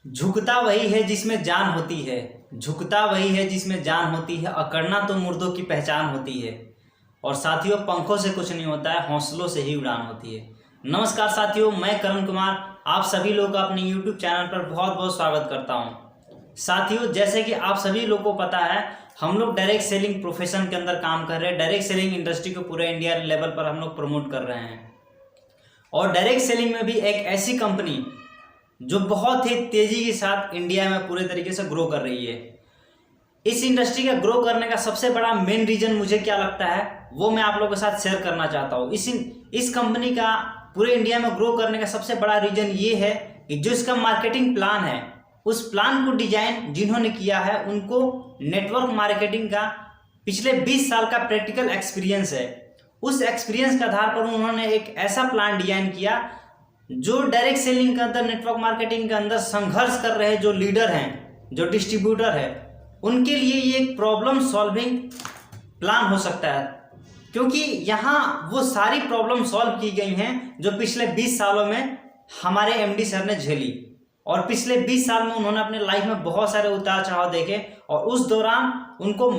झुकता वही है जिसमें जान होती है, झुकता वही है जिसमें जान होती है, अकड़ना तो मुर्दों की पहचान होती है। और साथियों, पंखों से कुछ नहीं होता है, हौसलों से ही उड़ान होती है। नमस्कार साथियों, मैं करण कुमार आप सभी लोगों का अपने YouTube चैनल पर बहुत बहुत स्वागत करता हूं। साथियों, जैसे कि आप सभी लोगों को पता है, हम लोग डायरेक्ट सेलिंग प्रोफेशन के अंदर काम कर रहे हैं। डायरेक्ट सेलिंग इंडस्ट्री को पूरे इंडिया लेवल पर हम लोग प्रमोट कर रहे हैं। और डायरेक्ट सेलिंग में भी एक ऐसी कंपनी जो बहुत ही तेजी के साथ इंडिया में पूरे तरीके से ग्रो कर रही है। इस इंडस्ट्री का ग्रो करने का सबसे बड़ा मेन रीजन मुझे क्या लगता है वो मैं आप लोगों के साथ शेयर करना चाहता हूँ। इस कंपनी का पूरे इंडिया में ग्रो करने का सबसे बड़ा रीजन ये है कि जो इसका मार्केटिंग प्लान है, उस प्लान को डिजाइन जिन्होंने किया है उनको नेटवर्क मार्केटिंग का पिछले 20 साल का प्रैक्टिकल एक्सपीरियंस है। उस एक्सपीरियंस के आधार पर उन्होंने एक ऐसा प्लान डिजाइन किया जो डायरेक्ट सेलिंग के अंदर, नेटवर्क मार्केटिंग के अंदर संघर्ष कर रहे जो लीडर हैं, जो डिस्ट्रीब्यूटर है, उनके लिए ये एक प्रॉब्लम सॉल्विंग प्लान हो सकता है। क्योंकि यहाँ वो सारी प्रॉब्लम सॉल्व की गई हैं जो पिछले 20 सालों में हमारे एमडी सर ने झेली। और पिछले 20 साल में उन्होंने अपने लाइफ में बहुत सारे उतार चढ़ाव देखे और उस दौरान उनको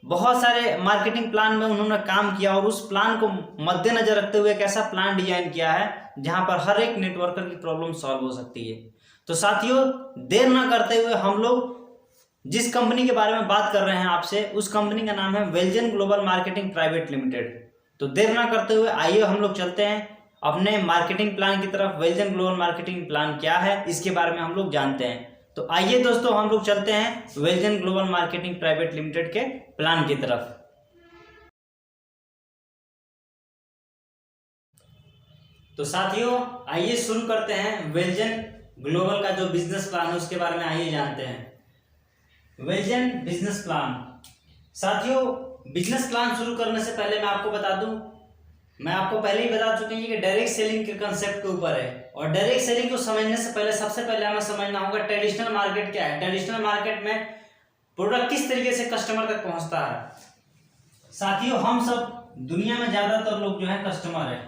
बहुत सारे मार्केटिंग प्लान में उन्होंने काम किया और उस प्लान को मद्देनजर रखते हुए एक ऐसा प्लान डिजाइन किया है जहां पर हर एक नेटवर्कर की प्रॉब्लम सॉल्व हो सकती है। तो साथियों, देर ना करते हुए हम लोग जिस कंपनी के बारे में बात कर रहे हैं आपसे, उस कंपनी का नाम है वेलजन ग्लोबल मार्केटिंग प्राइवेट लिमिटेड। तो देर ना करते हुए आइए हम लोग चलते हैं अपने मार्केटिंग प्लान की तरफ। वेलजन ग्लोबल मार्केटिंग प्लान क्या है इसके बारे में हम लोग जानते हैं। तो आइए दोस्तों, हम लोग चलते हैं वेलजन ग्लोबल मार्केटिंग प्राइवेट लिमिटेड के प्लान की तरफ। तो साथियों, आइए शुरू करते हैं वेलजन ग्लोबल का जो बिजनेस प्लान है उसके बारे में आइए जानते हैं। वेलजन बिजनेस प्लान। साथियों, बिजनेस प्लान शुरू करने से पहले मैं आपको बता दूं, मैं आपको पहले ही बता चुकी हूँ कि डायरेक्ट सेलिंग के कंसेप्ट के ऊपर है। और डायरेक्ट सेलिंग को समझने से पहले सबसे पहले हमें समझना होगा ट्रेडिशनल मार्केट क्या है। ट्रेडिशनल मार्केट में प्रोडक्ट किस तरीके से कस्टमर तक पहुंचता है। साथियों, हम सब दुनिया में ज्यादातर लोग जो है कस्टमर है,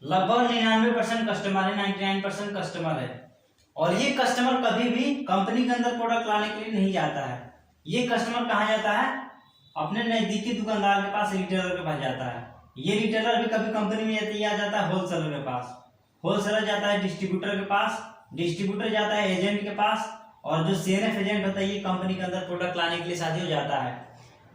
लगभग 99% कस्टमर है, 99% कस्टमर है। और ये कस्टमर कभी भी कंपनी के अंदर प्रोडक्ट लाने के लिए नहीं जाता है। ये कस्टमर कहाँ जाता है? अपने नजदीकी दुकानदार के पास, रिटेलर के पास जाता है। ये रिटेलर भी कभी कंपनी में जाता है होलसेलर के पास, होलसेलर जाता है डिस्ट्रीब्यूटर के पास, डिस्ट्रीब्यूटर जाता है एजेंट के पास, और जो सीएनएफ एजेंट होता है ये कंपनी के अंदर प्रोडक्ट लाने के लिए साथियों जाता है।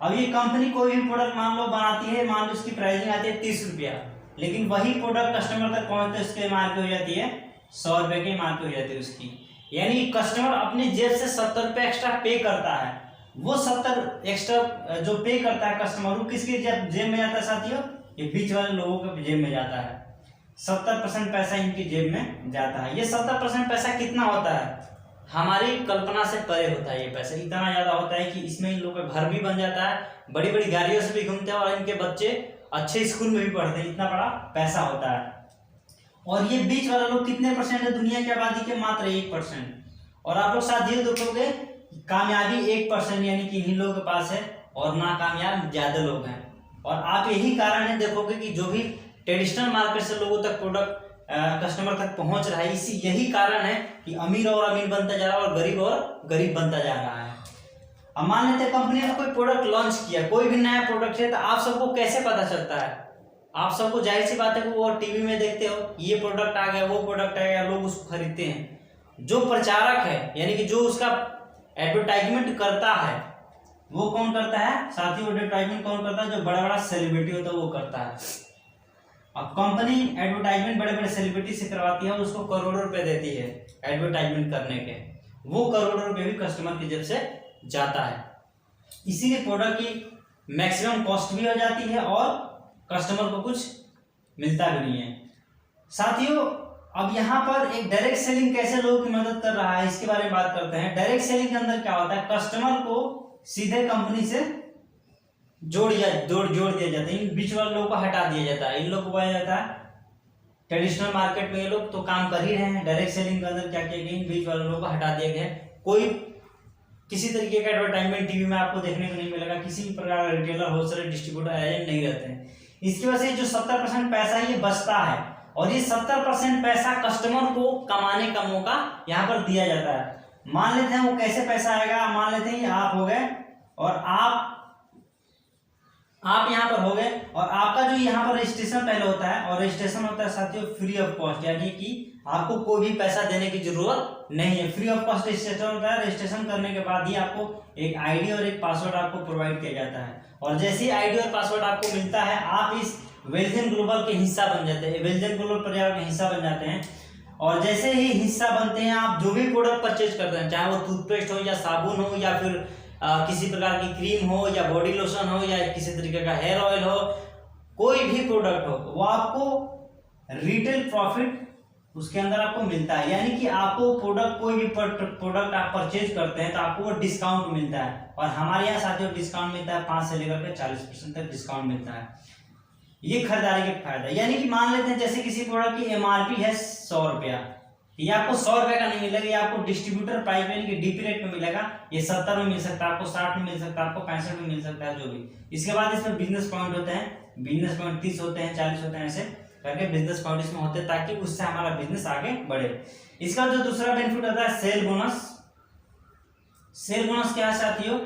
अब ये कंपनी कोई भी प्रोडक्ट मान लो बनाती है, मान लो उसकी प्राइसिंग आती है 30 रुपया, लेकिन वही प्रोडक्ट कस्टमर तक पहुंचते उसके एमआरपी हो जाती है 100 रुपए की एमआरपी हो जाती है उसकी। यानी कस्टमर अपनी जेब से 70 रुपये एक्स्ट्रा पे करता है। वो 70 एक्स्ट्रा जो पे करता है कस्टमर, वो किसकी जेब में जाता है साथियों? ये बीच वाले लोगों के जेब में जाता है। 70% पैसा इनकी जेब में जाता है। ये 70% पैसा कितना होता है? हमारी कल्पना से परे होता है। ये पैसा इतना ज्यादा होता है कि इसमें इन लोगों का घर भी बन जाता है, बड़ी बड़ी गाड़ियों से भी घूमते हैं और इनके बच्चे अच्छे स्कूल में भी पढ़ते हैं। इतना बड़ा पैसा होता है। और ये बीच वाला लोग कितने परसेंट है दुनिया की आबादी के? मात्र 1%। और आप लोग साथियों देखोगे कामयाबी 1% यानी कि इन्हीं लोगों के पास है, और नाकामयाब ज्यादा लोग हैं। और आप यही कारण है देखोगे कि जो भी ट्रेडिशनल मार्केट से लोगों तक प्रोडक्ट कस्टमर तक पहुंच रहा है, यही कारण है कि अमीर और अमीर बनता जा रहा है और गरीब बनता जा रहा है। अब मान लेते कंपनी ने कोई प्रोडक्ट लॉन्च किया, कोई भी नया प्रोडक्ट है, तो आप सबको कैसे पता चलता है? आप सबको जाहिर सी बात है कि वो टीवी में देखते हो, ये प्रोडक्ट आ गया, वो प्रोडक्ट आ गया, लोग उसको खरीदते हैं। जो प्रचारक है यानी कि जो उसका एडवर्टाइजमेंट करता है, वो कौन करता है साथियों? एडवर्टाइजमेंट कौन करता है? जो बड़ा बड़ा सेलिब्रिटी होता है वो करता है। अब कंपनी एडवर्टाइजमेंट बड़े बड़े सेलिब्रिटी से करवाती है, उसको करोड़ों रुपए देती है एडवर्टाइजमेंट करने के। वो करोड़ों रुपए भी कस्टमर की जेब से जाता है। इसीलिए प्रोडक्ट की मैक्सिमम कॉस्ट भी हो जाती है और कस्टमर को कुछ मिलता भी नहीं है। साथियों, अब यहाँ पर एक डायरेक्ट सेलिंग कैसे लोगों की मदद कर रहा है इसके बारे में बात करते हैं। डायरेक्ट सेलिंग के अंदर क्या होता है? कस्टमर को सीधे कंपनी से जोड़ दिया जाता है। इन बीच वाले लोगों को हटा दिया जाता है। इन लोग को बोला जाता है ट्रेडिशनल मार्केट में ये लोग तो काम कर ही रहे हैं। डायरेक्ट सेलिंग के अंदर क्या किया गया? इन बीच वाले लोगों को हटा दिया गया। कोई किसी तरीके का एडवर्टाइजमेंट टीवी में आपको देखने को नहीं मिलेगा। किसी भी प्रकार का रिटेलर, होलसेलर, डिस्ट्रीब्यूटर, एजेंट नहीं रहते हैं। इसकी वजह से जो 70% पैसा ये बचता है, और ये 70% पैसा कस्टमर को कमाने का मौका यहाँ पर दिया जाता है। मान लेते हैं वो कैसे पैसा आएगा, मान लेते हैं आप हो गए और आप यहाँ पर हो गए और आपका जो यहाँ पर रजिस्ट्रेशन पहले होता है, और रजिस्ट्रेशन होता है साथियों फ्री ऑफ कॉस्ट, यानी कि आपको कोई भी पैसा देने की जरूरत नहीं है, फ्री ऑफ कॉस्ट रजिस्ट्रेशन होता है। रजिस्ट्रेशन करने के बाद ही आपको एक आईडी और एक पासवर्ड आपको प्रोवाइड किया जाता है, और जैसे ही आईडी और पासवर्ड आपको मिलता है आप इस वेलजन ग्लोबल के हिस्सा बन जाते हैं, वेलजन ग्लोबल परिवार के हिस्सा बन जाते हैं। और जैसे ही हिस्सा बनते हैं आप जो भी प्रोडक्ट परचेज करते हैं, चाहे वो टूथपेस्ट हो या साबुन हो या फिर किसी प्रकार की क्रीम हो या बॉडी लोशन हो या किसी तरीके का हेयर ऑयल हो, कोई भी प्रोडक्ट हो, वो आपको रिटेल प्रॉफिट उसके अंदर आपको मिलता है। यानी कि आपको प्रोडक्ट कोई भी प्रोडक्ट आप परचेज करते हैं तो आपको वो डिस्काउंट मिलता है, और हमारे यहाँ साथियों डिस्काउंट मिलता है 5 से लेकर के 40% तक डिस्काउंट मिलता है। ये खरीदारी के फायदा। यानी कि मान लेते हैं जैसे किसी प्रोडक्ट की एमआरपी है 100 रुपया, ये आपको 100 रुपये का नहीं मिलेगा, ये आपको डिस्ट्रीब्यूटर प्राइस यानी कि डीपी रेट में मिलेगा। ये 70 में मिल सकता है, आपको 60 में मिल सकता है, आपको 65 में मिल सकता है, जो भी। इसके बाद इसमें बिजनेस पॉइंट होते हैं, बिजनेस पॉइंट 30 होते हैं, 40 होते हैं, ऐसे करके बिजनेस पॉइंट इसमें होते हैं ताकि उससे हमारा बिजनेस आगे बढ़े। इसका जो दूसरा बेनिफिट होता है सेल बोनस। सेल बोनस क्या है साथियों,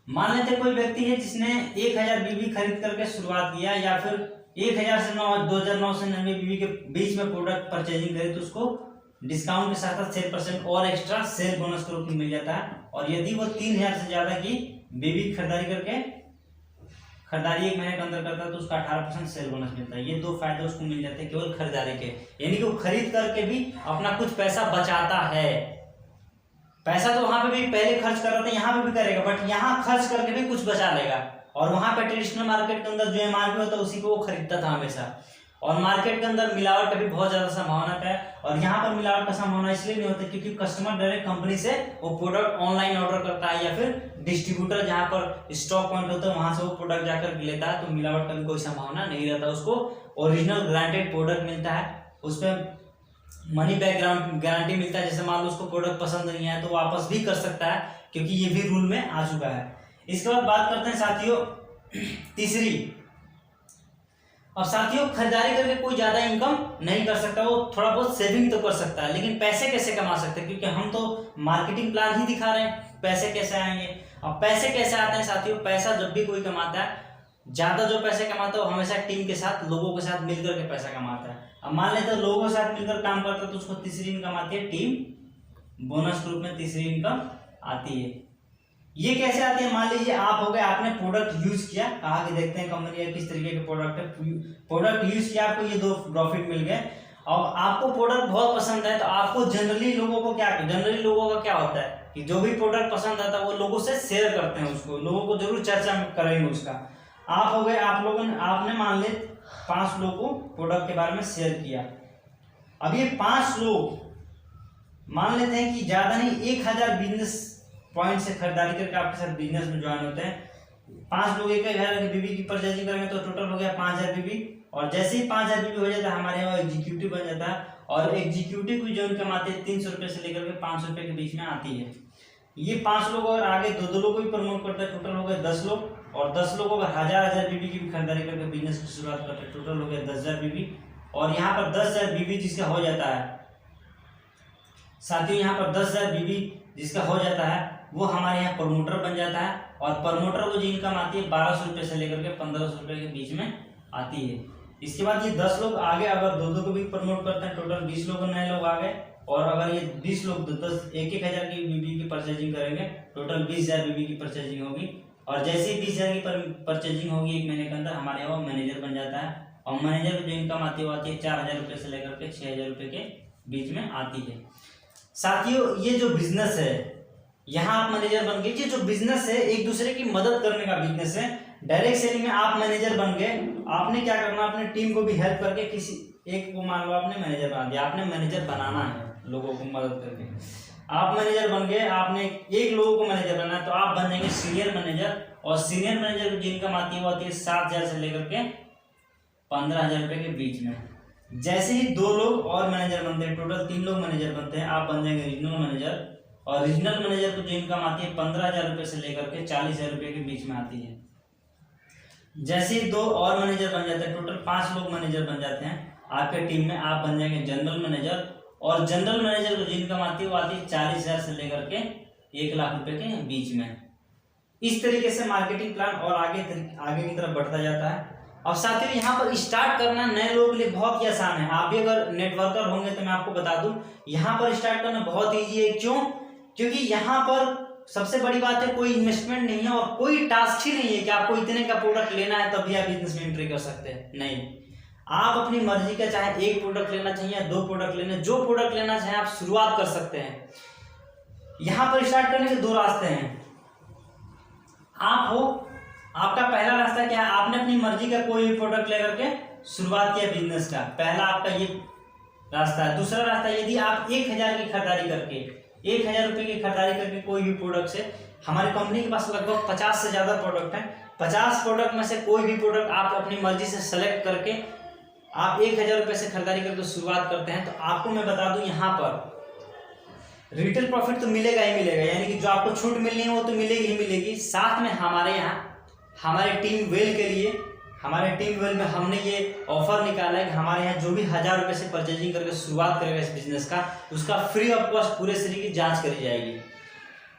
मान लेते कोई व्यक्ति है जिसने 1000 बीबी खरीद करके शुरुआत किया, या फिर 1000 से 2009 से 99 बीबी के बीच में प्रोडक्ट परचेजिंग करे तो उसको डिस्काउंट के साथ 6% और एक्स्ट्रा सेल बोनस के रूप में मिल जाता है। और यदि वो 3000 से ज्यादा की बीबी खरीदारी करके खरीदारी 1 महीने के अंदर करता है तो उसका 18% सेल बोनस मिलता है। ये 2 फायदे उसको मिल जाते हैं केवल खरीदारी के, यानी कि वो खरीद करके भी अपना कुछ पैसा बचाता है। पैसा तो वहां पे भी पहले खर्च कर रहा था, यहाँ पे भी करेगा, बट यहाँ खर्च करके भी कुछ बचा लेगा। और वहां पे ट्रेडिशनल मार्केट के अंदर जो एमआरपी होता है उसी को वो खरीदता था हमेशा, और मार्केट के अंदर मिलावट का भी बहुत ज्यादा संभावना है। और यहाँ पर मिलावट का संभावना इसलिए नहीं होता क्योंकि कस्टमर डायरेक्ट कंपनी से वो प्रोडक्ट ऑनलाइन ऑर्डर करता है, या फिर डिस्ट्रीब्यूटर जहाँ पर स्टॉक पॉइंट होता है वहां से वो प्रोडक्ट जाकर लेता है, तो मिलावट का भी कोई संभावना नहीं रहता। उसको ओरिजिनल ग्रांटेड प्रोडक्ट मिलता है, उस पर मनी बैक गारंटी मिलता है। जैसे मान लो उसको प्रोडक्ट पसंद नहीं है तो वापस भी कर सकता है, क्योंकि ये भी रूल में आ चुका है। इसके बाद बात करते हैं साथियों तीसरी। अब साथियों खरीदारी करके कोई ज्यादा इनकम नहीं कर सकता, वो थोड़ा बहुत सेविंग तो कर सकता है, लेकिन पैसे कैसे कमा सकते हैं, क्योंकि हम तो मार्केटिंग प्लान ही दिखा रहे हैं, पैसे कैसे आएंगे। अब पैसे कैसे आते हैं साथियों, पैसा जब भी कोई कमाता है, ज्यादा जो पैसे कमाता है वो हमेशा टीम के साथ, लोगों के साथ मिलकर के पैसा कमाता है। अब मान लेते हैं लोगों के साथ मिलकर काम करता है तो उसको तीसरी इनकम आती है, टीम बोनस के रूप में तीसरी इनकम आती है। ये कैसे आती है, मान लीजिए आप हो गए, आपने प्रोडक्ट यूज किया, कहा कि देखते हैं कंपनी का किस तरीके के प्रोडक्ट है, प्रोडक्ट यूज किया, आपको ये 2 प्रॉफिट मिल गए। अब आपको प्रोडक्ट बहुत पसंद है तो आपको जनरली लोगों का क्या होता है कि जो भी प्रोडक्ट पसंद आता है वो लोगों से शेयर करते हैं, उसको लोगों को जरूर चर्चा करेंगे उसका। आप हो गए, आपने मान ले 5 लोगों को प्रोडक्ट के बारे में शेयर किया। अब ये 5 लोग मान लेते हैं कि ज्यादा नहीं 1000 बिजनेस पॉइंट से खरीदारी करके आपके साथ बिजनेस में ज्वाइन होते हैं। 5 लोग 1000 की बीबी की परचेजिंग करेंगे तो टोटल हो गया 5000 बीबी। और जैसे ही 5000 बीबी हो जाता है हमारे यहाँ एग्जीक्यूटिव बन जाता है, और एग्जीक्यूटिव की जो इनकम आती है 300 रुपये से लेकर के 500 रुपये के बीच में आती है। ये 5 लोग और आगे 2 लोगों को भी प्रमोट करते हैं, टोटल हो गए 10 लोग। और 10 लोगों का 1000 बीबी की भी खरीदारी करके बिजनेस की शुरुआत करते हैं, टोटल हो गया 10,000 बीबी। और यहाँ पर 10,000 बीबी जिसका हो जाता है साथियों, यहाँ पर 10,000 बीबी जिसका हो जाता है वो हमारे यहाँ प्रमोटर बन जाता है। और प्रमोटर को जो इनकम आती है 1200 रुपये से लेकर के 1500 रुपये के बीच में आती है। इसके बाद ये 10 लोग आगे अगर 2 को भी प्रमोट करते हैं, टोटल 20 लोग नए लोग आ गए। और अगर ये 20 लोग 1000 की बीबी की परचेजिंग करेंगे, टोटल 20,000 बीबी की परचेजिंग होगी। और जैसे ही 20,000 की परचेजिंग होगी 1 महीने के अंदर, हमारे यहाँ मैनेजर बन जाता है। और मैनेजर को जो इनकम आती है वो आती है 4000 रुपये से लेकर के 6000 रुपये के बीच में आती है। साथियों ये जो बिजनेस है, यहाँ आप मैनेजर बन गए, ये जो बिजनेस है एक दूसरे की मदद करने का बिजनेस है। डायरेक्ट सेलिंग में आप मैनेजर बन गए, आपने क्या करना, अपने टीम को भी हेल्प करके किसी एक को मान लो आपने मैनेजर बना दिया, आपने मैनेजर बनाना है लोगों को मदद करके। आप मैनेजर बन गए, आपने एक लोगों को मैनेजर बनाना है तो आप बन जाएंगे सीनियर मैनेजर। और सीनियर मैनेजर की इनकम आती है वो आती है 7,000 से लेकर के 15,000 रुपये के बीच में। जैसे ही 2 लोग और मैनेजर बनते हैं, टोटल 3 लोग मैनेजर बनते हैं, आप बन जाएंगे रीजनल मैनेजर। और रीजनल मैनेजर को जो इनकम आती है 15,000 रुपये से लेकर के 40,000 रुपये के बीच में आती है। जैसे ही 2 और मैनेजर बन जाते हैं, टोटल 5 लोग मैनेजर बन जाते हैं। आपके टीम में आप बन जाएंगे जनरल मैनेजर। और जनरल मैनेजर को जो इनकम आती है वो आती है 40,000 से लेकर के 1 लाख रुपए के बीच में। इस तरीके से मार्केटिंग प्लान और आगे की तरफ बढ़ता जाता है। और साथ ही यहाँ पर स्टार्ट करना नए लोगों के लिए बहुत ही आसान है। आप भी अगर नेटवर्कर होंगे तो मैं आपको बता दूं, यहाँ पर स्टार्ट करना बहुत ईजी है। क्यों? क्योंकि यहाँ पर सबसे बड़ी बात है कोई इन्वेस्टमेंट नहीं है और कोई टास्क ही नहीं है कि आपको इतने का प्रोडक्ट लेना है तभी आप बिजनेस में एंट्री कर सकते हैं। नहीं, आप अपनी मर्जी का चाहे 1 प्रोडक्ट लेना चाहिए या 2 प्रोडक्ट लेना, जो प्रोडक्ट लेना चाहे आप शुरुआत कर सकते हैं। यहाँ पर स्टार्ट करने के 2 रास्ते हैं। आपका पहला रास्ता क्या है? आपने अपनी मर्जी का कोई भी प्रोडक्ट लेकर के शुरुआत किया बिजनेस का, पहला आपका ये रास्ता है। दूसरा रास्ता, यदि आप 1,000 की खरीदारी करके 1,000 रुपये की खरीदारी करके कोई भी प्रोडक्ट से, हमारी कंपनी के पास लगभग 50 से ज़्यादा प्रोडक्ट हैं, 50 प्रोडक्ट में से कोई भी प्रोडक्ट आप अपनी मर्जी से सेलेक्ट करके आप 1,000 रुपये से खरीदारी करके शुरुआत करते हैं, तो आपको मैं बता दूं यहाँ पर रिटेल प्रॉफिट तो मिलेगा ही मिलेगा, यानी कि जो आपको छूट मिलनी है वो तो मिलेगी ही मिलेगी। साथ में हमारे यहाँ हमारे टीम वेल के लिए, हमारे टीम वेल में हमने ये ऑफर निकाला है कि हमारे यहाँ जो भी 1,000 रुपये से परचेजिंग करके शुरुआत करेगा इस बिजनेस का, उसका फ्री ऑफ कॉस्ट पूरे शरीर की जांच करी जाएगी।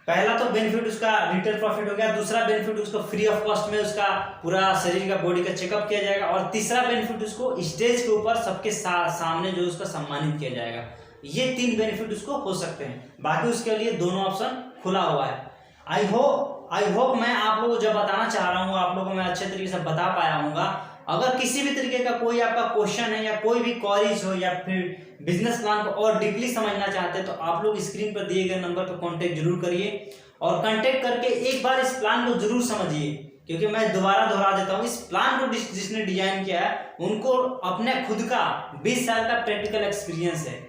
पहला तो बेनिफिट उसका रिटेल प्रॉफिट हो गया, दूसरा बेनिफिट उसको फ्री ऑफ कॉस्ट में उसका पूरा शरीर का बॉडी का चेकअप किया जाएगा, और तीसरा बेनिफिट उसको स्टेज के ऊपर सबके सामने जो उसका सम्मानित किया जाएगा। ये 3 बेनिफिट उसको हो सकते हैं, बाकी उसके लिए दोनों ऑप्शन खुला हुआ है। आई होप मैं आप लोगों को जब बताना चाह रहा हूँ आप लोगों को मैं अच्छे तरीके से बता पाया हूँगा। अगर किसी भी तरीके का कोई आपका क्वेश्चन है या कोई भी क्वेरीज हो या फिर बिजनेस प्लान को और डीपली समझना चाहते हैं तो आप लोग स्क्रीन पर दिए गए नंबर पर कांटेक्ट जरूर करिए, और कांटेक्ट करके एक बार इस प्लान को जरूर समझिए। क्योंकि मैं दोबारा दोहरा देता हूँ, इस प्लान को जिसने डिजाइन किया है उनको अपने खुद का 20 साल का प्रैक्टिकल एक्सपीरियंस है।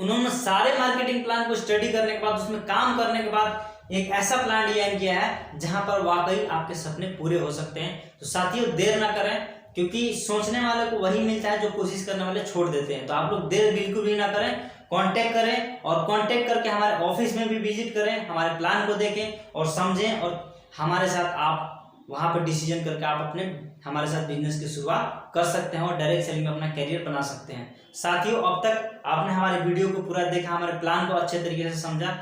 उन्होंने सारे मार्केटिंग प्लान को स्टडी करने के बाद, उसमें काम करने के बाद एक ऐसा प्लान डिजाइन किया है जहां पर वाकई आपके सपने पूरे हो सकते हैं। तो साथियों देर ना करें, क्योंकि सोचने वाले को वही मिलता है जो कोशिश करने वाले छोड़ देते हैं। तो आप लोग देर बिल्कुल भी ना करें, कांटेक्ट करें, और कांटेक्ट करके हमारे ऑफिस में भी विजिट करें, हमारे प्लान को देखें और समझें, और हमारे साथ आप वहां पर डिसीजन करके आप अपने हमारे साथ बिजनेस की शुरुआत कर सकते हैं और डायरेक्ट सेलिंग में अपना करियर बना सकते हैं। साथियों अब तक आपने हमारे वीडियो को पूरा देखा, हमारे प्लान को अच्छे तरीके से समझा,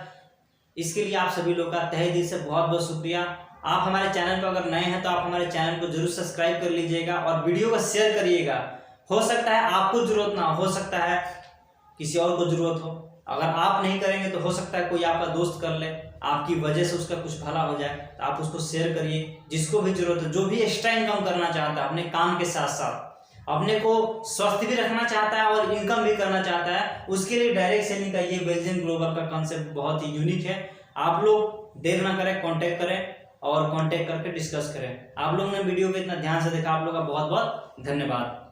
इसके लिए आप सभी लोगों का तहे दिल से बहुत बहुत शुक्रिया। आप हमारे चैनल पर अगर नए हैं तो आप हमारे चैनल को जरूर सब्सक्राइब कर लीजिएगा और वीडियो को शेयर करिएगा। हो सकता है आपको जरूरत ना हो सकता है किसी और को जरूरत हो, अगर आप नहीं करेंगे तो हो सकता है कोई आपका दोस्त कर ले, आपकी वजह से उसका कुछ भला हो जाए, तो आप उसको शेयर करिए जिसको भी जरूरत है, जो भी एक्स्ट्रा इनकम करना चाहता है अपने काम के साथ साथ, अपने को स्वस्थ भी रखना चाहता है और इनकम भी करना चाहता है, उसके लिए डायरेक्ट सेलिंग का ये वेल्जन ग्लोबल का कॉन्सेप्ट बहुत ही यूनिक है। आप लोग देर ना करें, कांटेक्ट करें और कांटेक्ट करके डिस्कस करें। आप लोगों ने वीडियो को इतना ध्यान से देखा, आप लोगों का बहुत बहुत धन्यवाद।